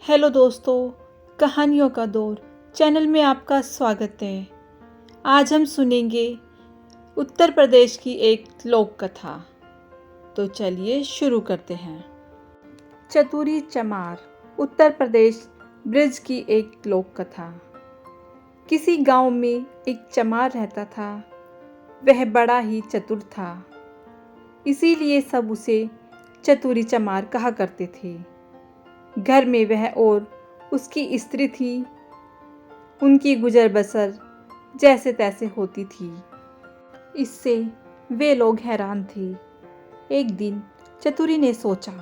Hello दोस्तों, कहानियों का दौर चैनल में आपका स्वागत है। आज हम सुनेंगे उत्तर प्रदेश की एक लोक कथा। तो चलिए शुरू करते हैं। चतुरी चमार, उत्तर प्रदेश ब्रज की एक लोक कथा। किसी गांव में एक चमार रहता था। वह बड़ा ही चतुर था, इसीलिए सब उसे चतुरी चमार कहा करते थे। घर में वह और उसकी स्त्री थी। उनकी गुजर बसर जैसे तैसे होती थी। इससे वे लोग हैरान थे। एक दिन चतुरी ने सोचा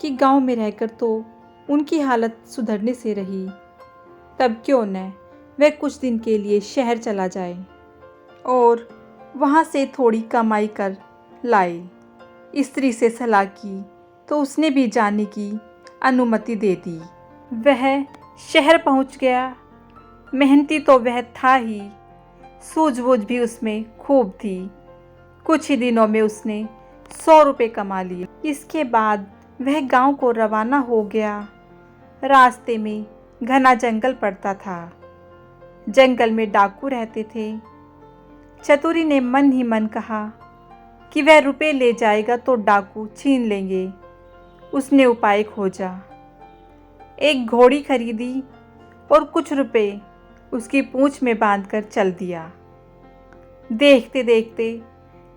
कि गांव में रहकर तो उनकी हालत सुधरने से रही, तब क्यों न वह कुछ दिन के लिए शहर चला जाए और वहां से थोड़ी कमाई कर लाए। स्त्री से सलाह की तो उसने भी जाने की अनुमति दे दी। वह शहर पहुंच गया। मेहनती तो वह था ही, सूझबूझ भी उसमें खूब थी। कुछ ही दिनों में उसने 100 रुपये कमा लिए। इसके बाद वह गांव को रवाना हो गया। रास्ते में घना जंगल पड़ता था। जंगल में डाकू रहते थे। चतुरी ने मन ही मन कहा कि वह रुपए ले जाएगा तो डाकू छीन लेंगे। उसने उपाय खोजा। एक घोड़ी खरीदी और कुछ रुपए उसकी पूंछ में बांधकर चल दिया। देखते देखते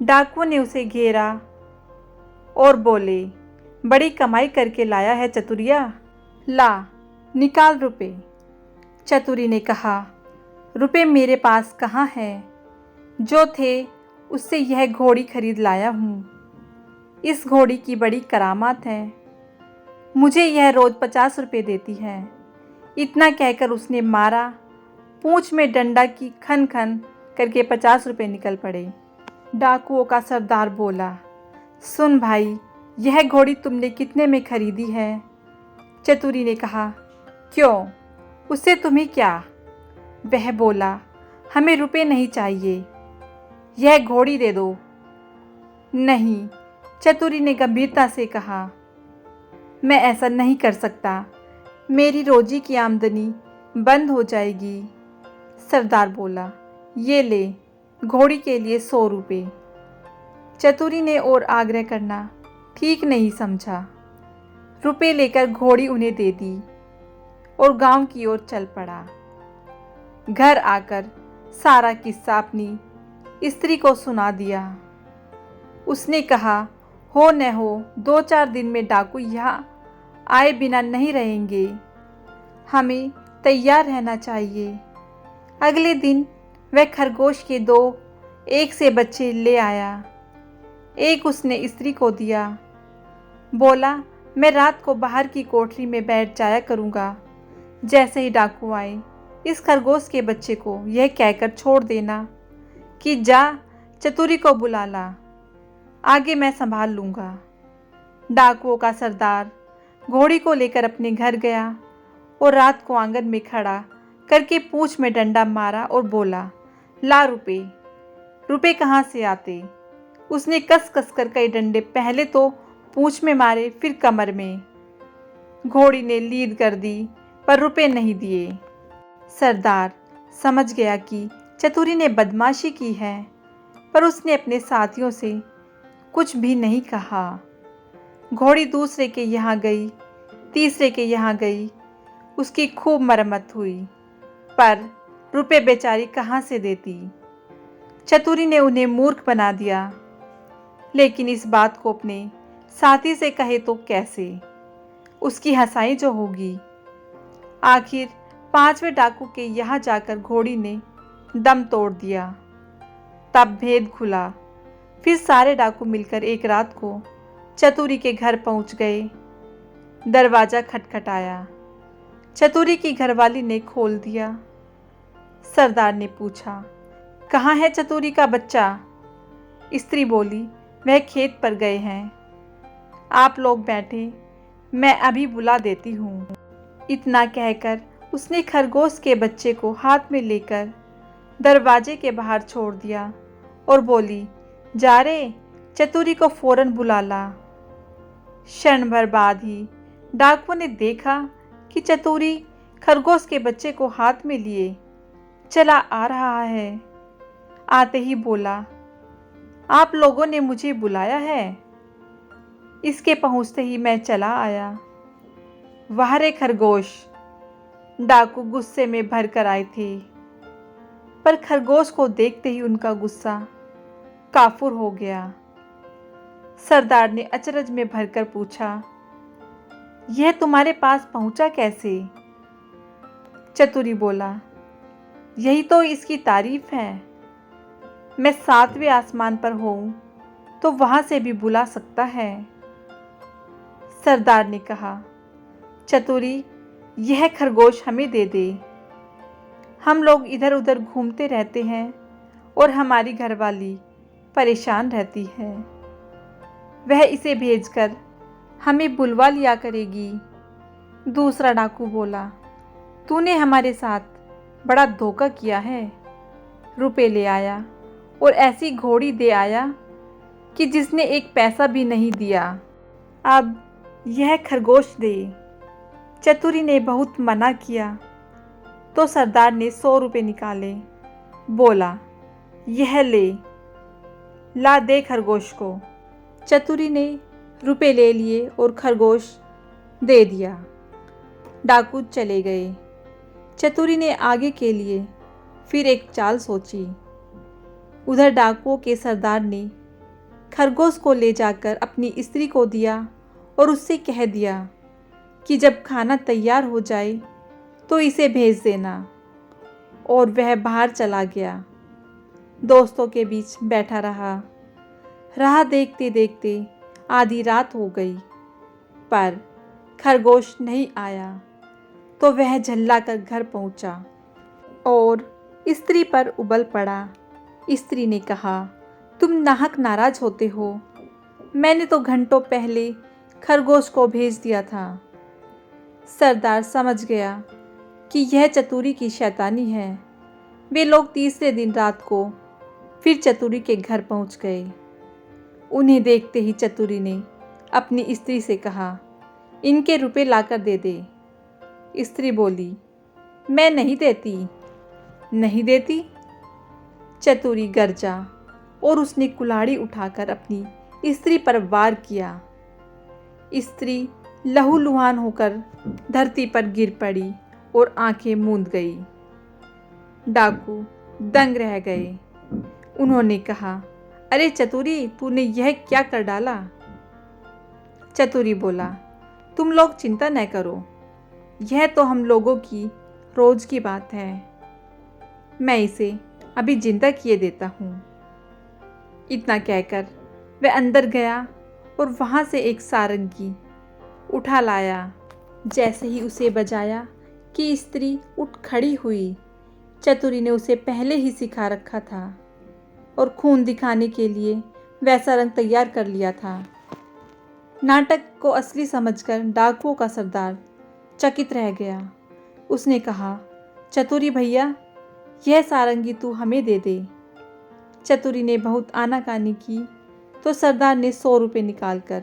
डाकुओं ने उसे घेरा और बोले, बड़ी कमाई करके लाया है चतुरिया, ला निकाल रुपए। चतुरी ने कहा, रुपए मेरे पास कहाँ है, जो थे उससे यह घोड़ी खरीद लाया हूँ। इस घोड़ी की बड़ी करामात है, मुझे यह रोज 50 रुपये देती है। इतना कहकर उसने मारा। पूंछ में डंडा की खन खन करके 50 रुपये निकल पड़े। डाकुओं का सरदार बोला, सुन भाई, यह घोड़ी तुमने कितने में खरीदी है? चतुरी ने कहा, क्यों, उससे तुम्हें क्या? वह बोला, हमें रुपए नहीं चाहिए, यह घोड़ी दे दो। नहीं, चतुरी ने गंभीरता से कहा, मैं ऐसा नहीं कर सकता, मेरी रोजी की आमदनी बंद हो जाएगी। सरदार बोला, ये ले, घोड़ी के लिए 100 रुपये। चतुरी ने और आग्रह करना ठीक नहीं समझा। रुपए लेकर घोड़ी उन्हें दे दी और गांव की ओर चल पड़ा। घर आकर सारा किस्सा अपनी स्त्री को सुना दिया। उसने कहा, हो न हो 2-4 दिन में डाकू यहाँ आए बिना नहीं रहेंगे, हमें तैयार रहना चाहिए। अगले दिन वह खरगोश के 2 एक से बच्चे ले आया। एक उसने स्त्री को दिया। बोला, मैं रात को बाहर की कोठरी में बैठ जाया करूँगा। जैसे ही डाकू आए, इस खरगोश के बच्चे को यह कहकर छोड़ देना कि जा चतुरी को बुला ला, आगे मैं संभाल लूँगा। डाकुओं का सरदार घोड़ी को लेकर अपने घर गया और रात को आंगन में खड़ा करके पूंछ में डंडा मारा और बोला, ला रुपए। रुपए कहाँ से आते? उसने कस कस कर कई डंडे पहले तो पूंछ में मारे, फिर कमर में। घोड़ी ने लीद कर दी, पर रुपए नहीं दिए। सरदार समझ गया कि चतुरी ने बदमाशी की है, पर उसने अपने साथियों से कुछ भी नहीं कहा। घोड़ी दूसरे के यहाँ गई, तीसरे के यहाँ गई, उसकी खूब मरम्मत हुई, पर रुपए बेचारी कहाँ से देती? चतुरी ने उन्हें मूर्ख बना दिया। लेकिन इस बात को अपने साथी से कहे तो कैसे? उसकी हंसाई जो होगी। आखिर 5वें डाकू के यहाँ जाकर घोड़ी ने दम तोड़ दिया। तब भेद खुला। फिर सारे डाकू मिलकर एक रात को चतुरी के घर पहुंच गए। दरवाज़ा खटखटाया। चतुरी की घरवाली ने खोल दिया। सरदार ने पूछा, कहाँ है चतुरी का बच्चा? स्त्री बोली, वह खेत पर गए हैं। आप लोग बैठे, मैं अभी बुला देती हूँ। इतना कहकर उसने खरगोश के बच्चे को हाथ में लेकर दरवाजे के बाहर छोड़ दिया और बोली, जा रे, चतुरी को फौरन बुला ला। क्षण भर बाद ही डाकुओं ने देखा कि चतुरी खरगोश के बच्चे को हाथ में लिए चला आ रहा है। आते ही बोला, आप लोगों ने मुझे बुलाया है? इसके पहुंचते ही मैं चला आया। वाह रे खरगोश! डाकू गुस्से में भर कर आए थे, पर खरगोश को देखते ही उनका गुस्सा काफुर हो गया। सरदार ने अचरज में भरकर पूछा, यह तुम्हारे पास पहुंचा कैसे? चतुरी बोला, यही तो इसकी तारीफ है। मैं 7वें आसमान पर हूं तो वहां से भी बुला सकता है। सरदार ने कहा, चतुरी, यह खरगोश हमें दे दे। हम लोग इधर उधर घूमते रहते हैं और हमारी घरवाली परेशान रहती है। वह इसे भेजकर हमें बुलवा लिया करेगी। दूसरा डाकू बोला, तूने हमारे साथ बड़ा धोखा किया है। रुपए ले आया और ऐसी घोड़ी दे आया कि जिसने एक पैसा भी नहीं दिया। अब यह खरगोश दे। चतुरी ने बहुत मना किया तो सरदार ने 100 रुपये निकाले। बोला, यह ले, ला दे खरगोश को। चतुरी ने रुपए ले लिए और खरगोश दे दिया। डाकू चले गए। चतुरी ने आगे के लिए फिर एक चाल सोची। उधर डाकुओं के सरदार ने खरगोश को ले जाकर अपनी स्त्री को दिया और उससे कह दिया कि जब खाना तैयार हो जाए तो इसे भेज देना। और वह बाहर चला गया। दोस्तों के बीच बैठा रहा। राह देखते देखते आधी रात हो गई, पर खरगोश नहीं आया तो वह झल्लाकर घर पहुंचा और स्त्री पर उबल पड़ा। स्त्री ने कहा, तुम नाहक नाराज होते हो। मैंने तो घंटों पहले खरगोश को भेज दिया था। सरदार समझ गया कि यह चतुरी की शैतानी है। वे लोग तीसरे दिन रात को फिर चतुरी के घर पहुंच गए। उन्हें देखते ही चतुरी ने अपनी स्त्री से कहा, इनके रुपए लाकर दे दे। स्त्री बोली, मैं नहीं देती। नहीं देती? चतुरी गरजा और उसने कुल्हाड़ी उठाकर अपनी स्त्री पर वार किया। स्त्री लहूलुहान होकर धरती पर गिर पड़ी और आंखें मूंद गई। डाकू दंग रह गए। उन्होंने कहा, अरे चतुरी, तूने यह क्या कर डाला? चतुरी बोला, तुम लोग चिंता न करो, यह तो हम लोगों की रोज की बात है। मैं इसे अभी जिंदा किए देता हूँ। इतना कहकर वह अंदर गया और वहाँ से एक सारंगी उठा लाया। जैसे ही उसे बजाया कि स्त्री उठ खड़ी हुई। चतुरी ने उसे पहले ही सिखा रखा था और खून दिखाने के लिए वैसा रंग तैयार कर लिया था। नाटक को असली समझकर डाकुओं का सरदार चकित रह गया। उसने कहा, चतुरी भैया, यह सारंगी तू हमें दे दे। चतुरी ने बहुत आनाकानी की तो सरदार ने 100 रुपये निकालकर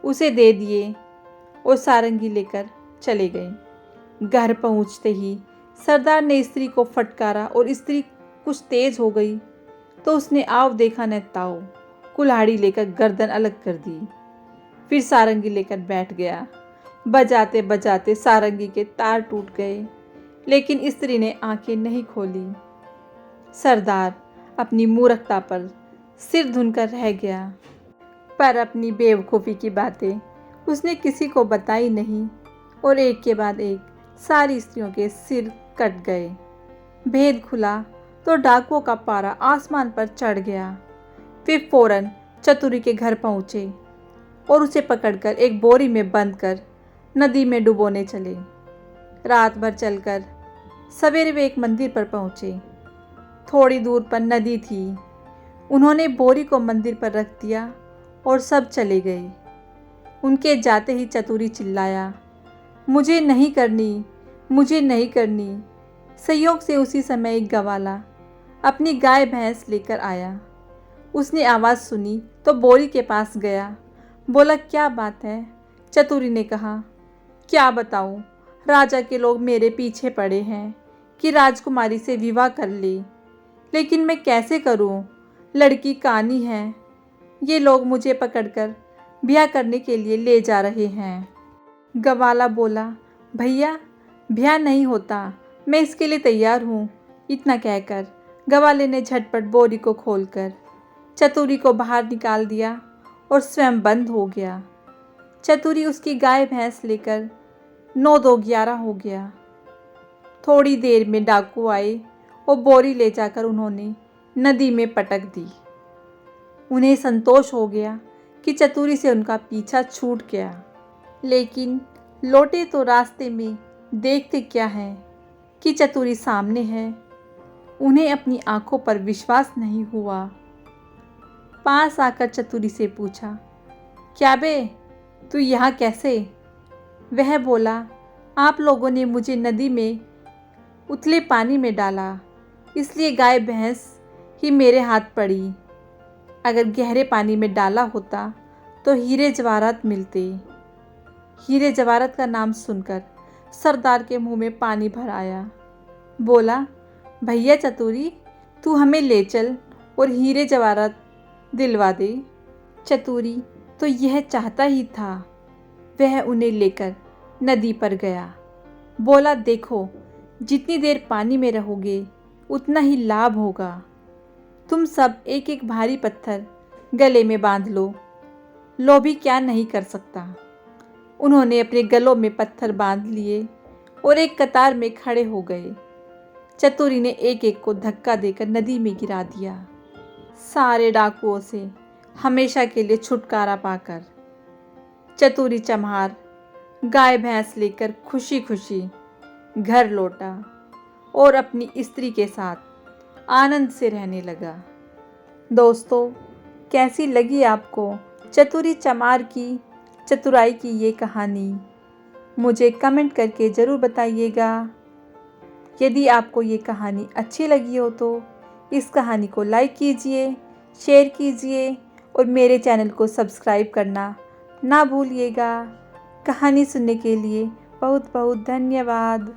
उसे दे दिए और सारंगी लेकर चले गए। घर पहुंचते ही सरदार ने स्त्री को फटकारा और स्त्री कुछ तेज हो गई तो उसने आव देखा न ताओ कुल्हाड़ी लेकर गर्दन अलग कर दी। फिर सारंगी लेकर बैठ गया। बजाते बजाते सारंगी के तार टूट गए, लेकिन स्त्री ने आंखें नहीं खोली। सरदार अपनी मूर्खता पर सिर धुनकर रह गया, पर अपनी बेवकूफ़ी की बातें उसने किसी को बताई नहीं और एक के बाद एक सारी स्त्रियों के सिर कट गए। भेद खुला तो डाकुओं का पारा आसमान पर चढ़ गया। वे फौरन चतुरी के घर पहुँचे और उसे पकड़कर एक बोरी में बंद कर नदी में डुबोने चले। रात भर चलकर सवेरे वे एक मंदिर पर पहुँचे। थोड़ी दूर पर नदी थी। उन्होंने बोरी को मंदिर पर रख दिया और सब चले गए। उनके जाते ही चतुरी चिल्लाया, मुझे नहीं करनी, मुझे नहीं करनी। संयोग से उसी समय एक गवाला अपनी गाय भैंस लेकर आया। उसने आवाज़ सुनी तो बोरी के पास गया। बोला, क्या बात है? चतुरी ने कहा, क्या बताऊं, राजा के लोग मेरे पीछे पड़े हैं कि राजकुमारी से विवाह कर ले, लेकिन मैं कैसे करूं? लड़की कानी है। ये लोग मुझे पकड़कर ब्याह करने के लिए ले जा रहे हैं। गवाला बोला, भैया ब्याह नहीं होता, मैं इसके लिए तैयार हूँ। इतना कहकर गवाले ने झटपट बोरी को खोलकर चतुरी को बाहर निकाल दिया और स्वयं बंद हो गया। चतुरी उसकी गाय भैंस लेकर 9-2-11 हो गया। थोड़ी देर में डाकू आए और बोरी ले जाकर उन्होंने नदी में पटक दी। उन्हें संतोष हो गया कि चतुरी से उनका पीछा छूट गया, लेकिन लौटे तो रास्ते में देखते क्या है कि चतुरी सामने है। उन्हें अपनी आंखों पर विश्वास नहीं हुआ। पास आकर चतुरी से पूछा, क्या बे, तू यहाँ कैसे? वह बोला, आप लोगों ने मुझे नदी में उथले पानी में डाला, इसलिए गाय भैंस ही मेरे हाथ पड़ी। अगर गहरे पानी में डाला होता तो हीरे जवाहरात मिलते। हीरे जवाहरात का नाम सुनकर सरदार के मुंह में पानी भर आया। बोला, भैया चतुरी, तू हमें ले चल और हीरे जवाहरात दिलवा दे। चतुरी तो यह चाहता ही था। वह उन्हें लेकर नदी पर गया। बोला, देखो, जितनी देर पानी में रहोगे उतना ही लाभ होगा। तुम सब एक एक भारी पत्थर गले में बांध लो। लोभी क्या नहीं कर सकता। उन्होंने अपने गलों में पत्थर बांध लिए और एक कतार में खड़े हो गए। चतुरी ने एक एक को धक्का देकर नदी में गिरा दिया। सारे डाकुओं से हमेशा के लिए छुटकारा पाकर चतुरी चमार गाय भैंस लेकर खुशी खुशी घर लौटा और अपनी स्त्री के साथ आनंद से रहने लगा। दोस्तों, कैसी लगी आपको चतुरी चमार की चतुराई की ये कहानी? मुझे कमेंट करके ज़रूर बताइएगा। यदि आपको ये कहानी अच्छी लगी हो तो इस कहानी को लाइक कीजिए, शेयर कीजिए और मेरे चैनल को सब्सक्राइब करना ना भूलिएगा। कहानी सुनने के लिए बहुत बहुत धन्यवाद।